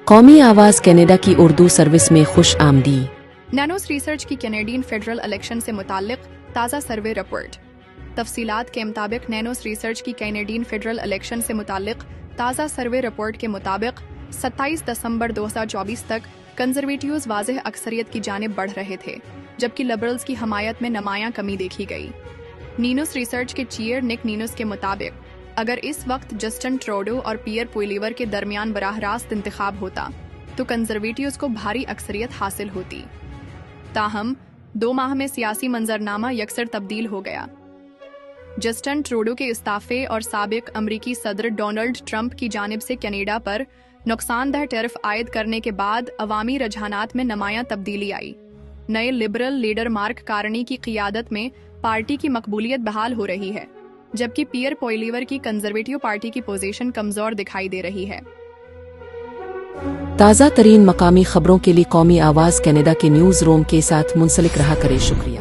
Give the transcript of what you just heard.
قومی آواز کینیڈا کی اردو سروس میں خوش آمدید۔ نانوس ریسرچ کی کینیڈین فیڈرل الیکشن سے متعلق تازہ سروے رپورٹ۔ تفصیلات کے مطابق نانوس ریسرچ کی کینیڈین فیڈرل الیکشن سے متعلق تازہ سروے رپورٹ کے مطابق 27 دسمبر 2024 تک کنزرویٹیوز واضح اکثریت کی جانب بڑھ رہے تھے، جبکہ لبرلز کی حمایت میں نمایاں کمی دیکھی گئی۔ نینوس ریسرچ کے چیئر نک نینوس کے مطابق اگر اس وقت جسٹن ٹروڈو اور پیئر پویلیور کے درمیان براہ راست انتخاب ہوتا تو کنزرویٹیوز کو بھاری اکثریت حاصل ہوتی۔ تاہم 2 ماہ میں سیاسی منظرنامہ یکسر تبدیل ہو گیا۔ جسٹن ٹروڈو کے استعفے اور سابق امریکی صدر ڈونلڈ ٹرمپ کی جانب سے کینیڈا پر نقصان دہ ٹیرف عائد کرنے کے بعد عوامی رجحانات میں نمایاں تبدیلی آئی۔ نئے لبرل لیڈر مارک کارنی کی قیادت میں پارٹی کی مقبولیت بحال ہو رہی ہے، جبکہ پیئر پویلیور کی کنزرویٹیو پارٹی کی پوزیشن کمزور دکھائی دے رہی ہے۔ تازہ ترین مقامی خبروں کے لیے قومی آواز کینیڈا کے نیوز روم کے ساتھ منسلک رہا کریں۔ شکریہ۔